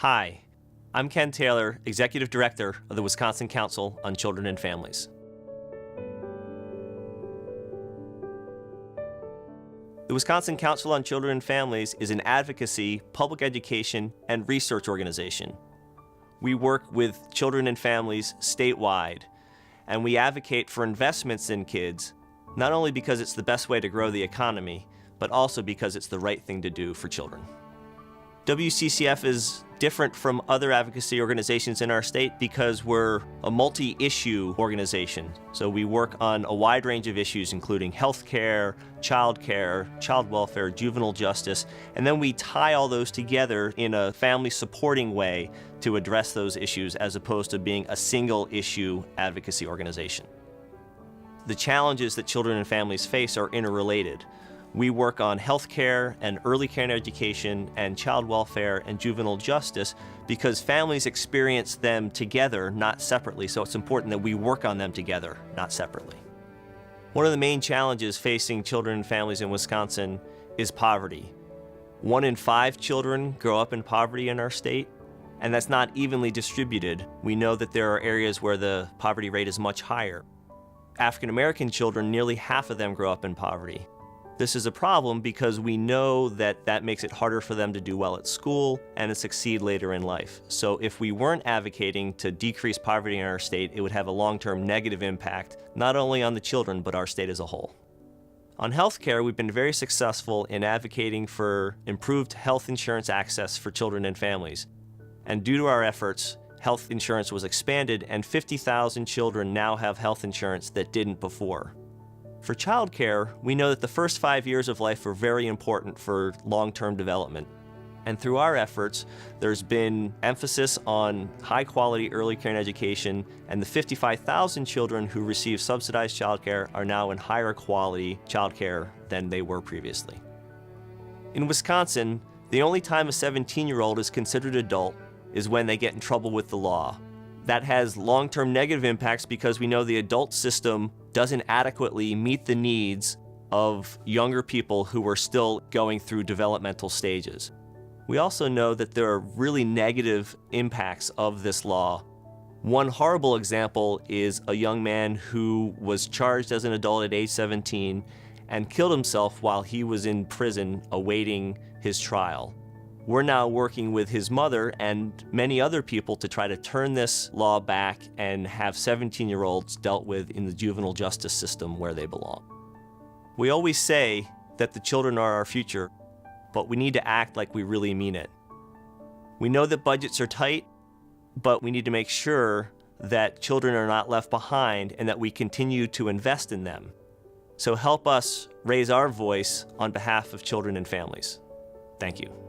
Hi, I'm Ken Taylor, Executive Director of the Wisconsin Council on Children and Families. The Wisconsin Council on Children and Families is an advocacy, public education, and research organization. We work with children and families statewide, and we advocate for investments in kids, not only because it's the best way to grow the economy, but also because it's the right thing to do for children. WCCF is different from other advocacy organizations in our state because we're a multi-issue organization. So we work on a wide range of issues, including healthcare, child welfare, juvenile justice, and then we tie all those together in a family supporting way to address those issues as opposed to being a single issue advocacy organization. The challenges that children and families face are interrelated. We work on healthcare and early care and education and child welfare and juvenile justice because families experience them together, not separately, so it's important that we work on them together, not separately. One of the main challenges facing children and families in Wisconsin is poverty. 1 in 5 children grow up in poverty in our state, and that's not evenly distributed. We know that there are areas where the poverty rate is much higher. African American children, nearly half of them grow up in poverty. This is a problem because we know that that makes it harder for them to do well at school and to succeed later in life. So if we weren't advocating to decrease poverty in our state, it would have a long-term negative impact, not only on the children, but our state as a whole. On healthcare, we've been very successful in advocating for improved health insurance access for children and families. And due to our efforts, health insurance was expanded and 50,000 children now have health insurance that didn't before. For childcare, we know that the first 5 years of life are very important for long-term development. And through our efforts, there's been emphasis on high-quality early care and education, and the 55,000 children who receive subsidized childcare are now in higher quality childcare than they were previously. In Wisconsin, the only time a 17-year-old is considered adult is when they get in trouble with the law. That has long-term negative impacts because we know the adult system doesn't adequately meet the needs of younger people who are still going through developmental stages. We also know that there are really negative impacts of this law. One horrible example is a young man who was charged as an adult at age 17 and killed himself while he was in prison awaiting his trial. We're now working with his mother and many other people to try to turn this law back and have 17-year-olds dealt with in the juvenile justice system where they belong. We always say that the children are our future, but we need to act like we really mean it. We know that budgets are tight, but we need to make sure that children are not left behind and that we continue to invest in them. So help us raise our voice on behalf of children and families. Thank you.